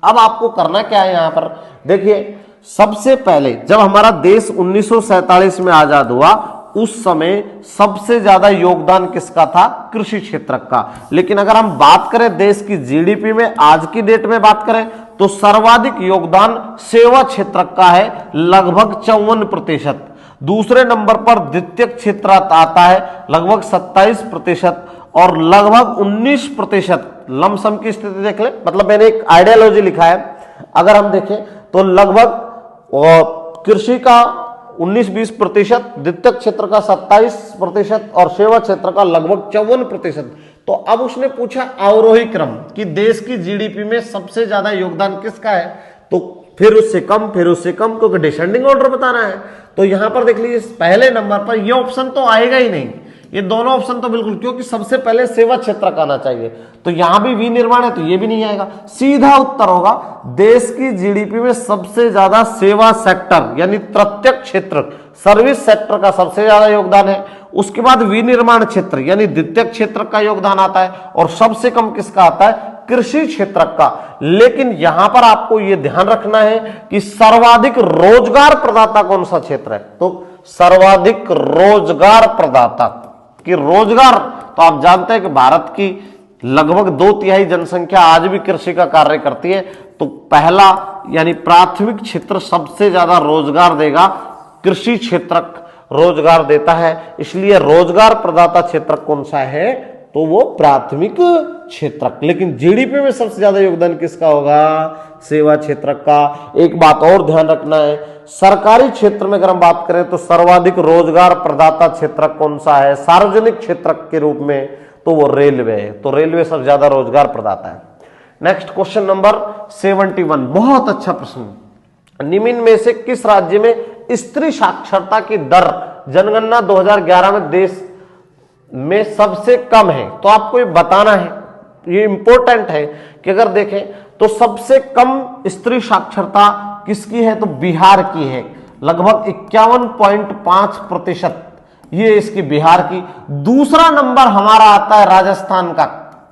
अब आपको करना क्या है यहां पर? देखिए सबसे पहले जब हमारा देश 1947 में आजाद हुआ उस समय सबसे ज्यादा योगदान किसका था? कृषि क्षेत्र का। लेकिन अगर हम बात करें देश की जीडीपी में, आज की डेट में बात करें तो सर्वाधिक योगदान सेवा क्षेत्र का है, लगभग 54%। दूसरे नंबर पर द्वितीयक क्षेत्र आता है लगभग 27% और लगभग 19% लमसम की स्थिति देख ले, मतलब मैंने एक आइडियोलॉजी लिखा है। अगर हम देखें तो लगभग कृषि का 19-20%, द्वितीयक क्षेत्र का 27% और सेवा क्षेत्र का लगभग 54%। तो अब उसने पूछा अवरोही क्रम कि देश की जीडीपी में सबसे ज्यादा योगदान किसका है, तो फिर उससे कम, फिर उससे कम, क्योंकि डिसेंडिंग ऑर्डर बताना है। तो यहां पर देख लीजिए पहले नंबर पर ये ऑप्शन तो आएगा ही नहीं, ये दोनों ऑप्शन तो बिल्कुल, क्योंकि सबसे पहले सेवा क्षेत्र का आना चाहिए। तो यहां भी विनिर्माण है तो ये भी नहीं आएगा। सीधा उत्तर होगा देश की जीडीपी में सबसे ज्यादा सेवा सेक्टर यानी तृतीयक क्षेत्र, सर्विस सेक्टर का सबसे ज्यादा योगदान है। उसके बाद विनिर्माण क्षेत्र यानी द्वितीयक क्षेत्र का योगदान आता है और सबसे कम किसका आता है? कृषि क्षेत्र का। लेकिन यहां पर आपको यह ध्यान रखना है कि सर्वाधिक रोजगार प्रदाता कौन सा क्षेत्र है? तो सर्वाधिक रोजगार प्रदाता कि रोजगार, तो आप जानते हैं कि भारत की लगभग 2/3 जनसंख्या आज भी कृषि का कार्य करती है। तो पहला यानी प्राथमिक क्षेत्र सबसे ज्यादा रोजगार देगा, कृषि क्षेत्र रोजगार देता है, इसलिए रोजगार प्रदाता क्षेत्र कौन सा है? तो वो प्राथमिक क्षेत्र। लेकिन जीडीपी में सबसे ज्यादा योगदान किसका होगा? सेवा क्षेत्र का। एक बात और ध्यान रखना है, सरकारी क्षेत्र में अगर हम बात करें तो सर्वाधिक रोजगार प्रदाता क्षेत्र कौन सा है सार्वजनिक क्षेत्र के रूप में? तो वो रेलवे है। तो रेलवे सबसे ज्यादा रोजगार प्रदाता है। नेक्स्ट क्वेश्चन नंबर 71, बहुत अच्छा प्रश्न। निम्न में से किस राज्य में स्त्री साक्षरता की दर जनगणना 2011 में देश में सबसे कम है? तो आपको ये बताना है, ये इंपॉर्टेंट है कि अगर देखें तो सबसे कम स्त्री साक्षरता किसकी है? तो बिहार की है, लगभग 51.5%, ये इसकी बिहार की। दूसरा नंबर हमारा आता है राजस्थान का,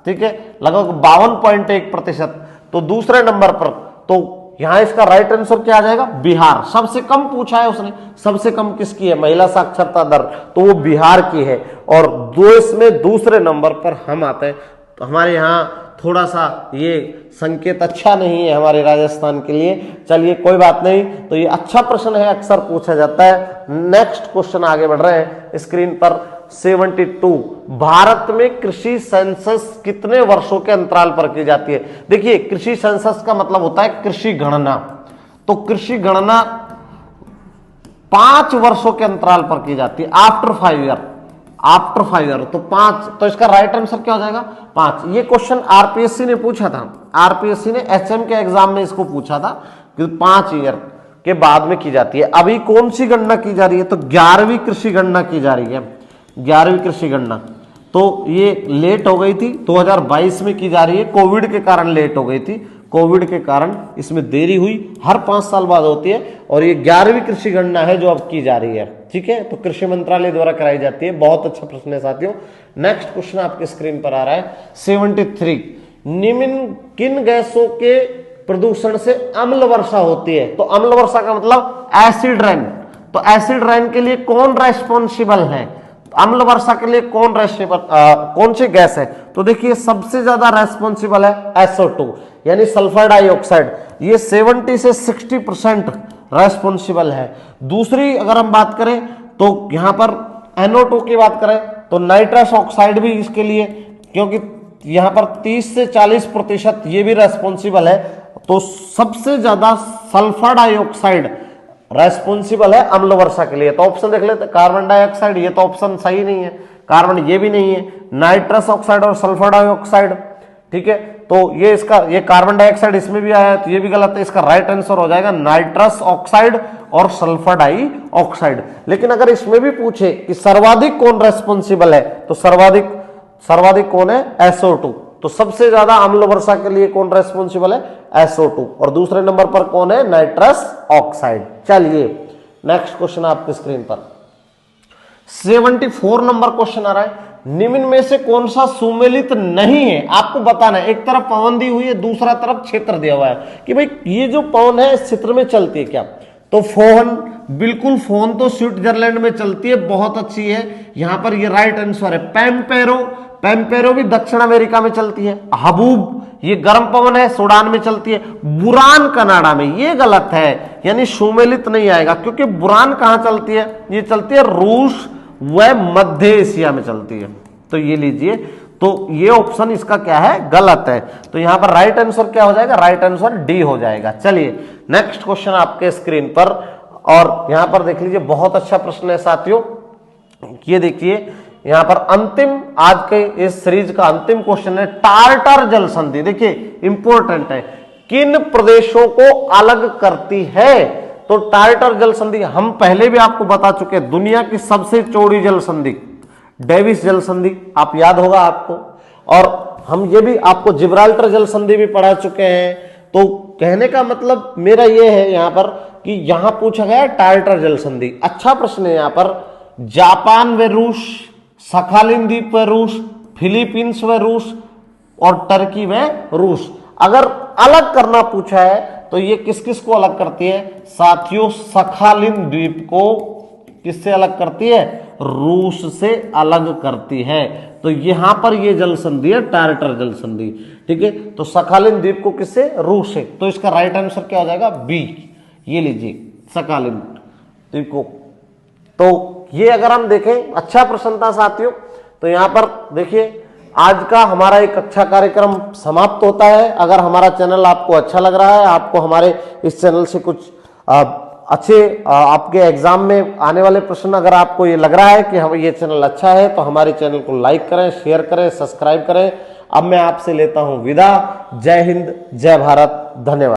ठीक है, लगभग 52.1%। तो दूसरे नंबर पर, तो यहां इसका राइट आंसर क्या आ जाएगा? बिहार। सबसे कम पूछा है उसने, सबसे कम किसकी है महिला साक्षरता दर? तो वो बिहार की है। और देश में दूसरे नंबर पर हम आते हैं। तो हमारे यहां थोड़ा सा ये संकेत अच्छा नहीं है हमारे राजस्थान के लिए। चलिए कोई बात नहीं, तो ये अच्छा प्रश्न है, अक्सर पूछा जाता है। नेक्स्ट क्वेश्चन आगे बढ़ रहे हैं स्क्रीन पर। 72, भारत में कृषि सेंसस कितने वर्षों के अंतराल पर की जाती है? देखिए कृषि सेंसस का मतलब होता है कृषि गणना। तो कृषि गणना 5 वर्षों के अंतराल पर की जाती है, आफ्टर 5 ईयर। आफ्टर 5 ईयर तो 5, तो इसका राइट आंसर क्या हो जाएगा? 5। ये क्वेश्चन आरपीएससी ने पूछा था, आरपीएससी ने एचएम के एग्जाम में इसको पूछा था कि 5 ईयर के बाद में की जाती है। अभी कौन सी गणना की जा रही है? तो 11वीं कृषि गणना की जा रही है, 11वीं कृषि गणना। तो ये लेट हो गई थी, 2022 में की जा रही है, कोविड के कारण लेट हो गई थी, कोविड के कारण इसमें देरी हुई। हर 5 साल बाद होती है और ये 11वीं कृषि गणना है जो अब की जा रही है, ठीक है। तो कृषि मंत्रालय द्वारा कराई जाती है। बहुत अच्छा प्रश्न है साथियों। नेक्स्ट क्वेश्चन आपके स्क्रीन पर आ रहा है 73, निम्न किन गैसों के प्रदूषण से अम्ल वर्षा होती है? तो अम्ल वर्षा का मतलब एसिड रेन। तो एसिड रेन के लिए कौन रेस्पॉन्सिबल है? अम्ल वर्षा के लिए कौन सी गैस है? तो देखिए सबसे ज्यादा रेस्पॉन्सिबल है SO2 यानी सल्फर डाइऑक्साइड, ये 70 से 60% रेस्पॉन्सिबल है। दूसरी अगर हम बात करें तो यहां पर NO2 की बात करें तो नाइट्रस ऑक्साइड भी इसके लिए, क्योंकि यहां पर 30 से 40% ये भी रेस्पॉन्सिबल है। तो सबसे ज्यादा सल्फर डाइऑक्साइड रेस्पॉन्सिबल है अम्ल वर्षा के लिए। तो ऑप्शन देख लेते, कार्बन डाइऑक्साइड, ये तो ऑप्शन सही नहीं है, कार्बन ये भी नहीं है, नाइट्रस ऑक्साइड और सल्फर डाइऑक्साइड, ठीक है। तो ये कार्बन डाइऑक्साइड इसमें भी आया है तो ये भी गलत है। इसका राइट आंसर हो जाएगा नाइट्रस ऑक्साइड और सल्फर डाइऑक्साइड। लेकिन अगर इसमें भी पूछे कि सर्वाधिक कौन रेस्पॉन्सिबल है तो सर्वाधिक कौन है? SO2। तो सबसे ज्यादा अम्ल वर्षा के लिए कौन रेस्पॉन्सिबल है? SO2। और दूसरे नंबर पर कौन है? Nitrous oxide. चलिए नेक्स्ट क्वेश्चन आपकी स्क्रीन पर 74 नंबर क्वेश्चन आ रहा है, निम्न में से कौन सा सुमेलित नहीं है? आपको बताना है। एक तरफ पवन दी हुई है, दूसरा तरफ क्षेत्र दिया हुआ है कि भाई ये जो पवन है इस क्षेत्र में चलती है क्या? तो फोहन, बिल्कुल फोहन तो स्विट्जरलैंड में चलती है, बहुत अच्छी है, यहां पर ये राइट आंसर है। पैम्पेरो भी दक्षिण अमेरिका में चलती है। हबूब ये गर्म पवन है, सूडान में चलती है। बुरान कनाडा में, ये गलत है, यानी सुमेलित नहीं आएगा, क्योंकि बुरान कहां चलती है? ये चलती है रूस व मध्य एशिया में चलती है। तो ये लीजिए, तो ये ऑप्शन इसका क्या है? गलत है। तो यहां पर राइट आंसर क्या हो जाएगा? राइट आंसर डी हो जाएगा। चलिए नेक्स्ट क्वेश्चन आपके स्क्रीन पर, और यहां पर देख लीजिए बहुत अच्छा प्रश्न है साथियों। ये देखिए यहां पर अंतिम, आज के इस सीरीज का अंतिम क्वेश्चन है, टार्टर जल संधि। देखिए इंपॉर्टेंट है, किन प्रदेशों को अलग करती है? तो टार्टर जल संधि हम पहले भी आपको बता चुके हैं, दुनिया की सबसे चौड़ी जल संधि डेविस जल संधि, आप याद होगा आपको। और हम ये भी आपको जिब्राल्टर जल संधि भी पढ़ा चुके हैं। तो कहने का मतलब मेरा ये है यहां पर कि यहां पूछा गया टार्टर जल संधि। अच्छा प्रश्न है यहां पर, जापान व रूस, सखालिन द्वीप व रूस, फिलीपींस व रूस और टर्की व रूस। अगर अलग करना पूछा है तो ये किस किस को अलग करती है? साथियों सखालिन द्वीप को किससे अलग करती है? रूस से अलग करती है। तो यहां पर ये जल संधि है टार्टर जल संधि, ठीक है। तो सखालिन द्वीप को किससे? रूस से। तो इसका राइट आंसर क्या हो जाएगा? बी। ये लीजिए सखालिन द्वीप को। तो ये अगर हम देखें, अच्छा प्रश्न था साथियों। तो यहां पर देखिए आज का हमारा एक अच्छा कार्यक्रम समाप्त होता है। अगर हमारा चैनल आपको अच्छा लग रहा है, आपको हमारे इस चैनल से कुछ अच्छे आपके एग्जाम में आने वाले प्रश्न, अगर आपको ये लग रहा है कि हम ये चैनल अच्छा है, तो हमारे चैनल को लाइक करें, शेयर करें, सब्सक्राइब करें। अब मैं आपसे लेता हूं विदा। जय हिंद, जय भारत, धन्यवाद।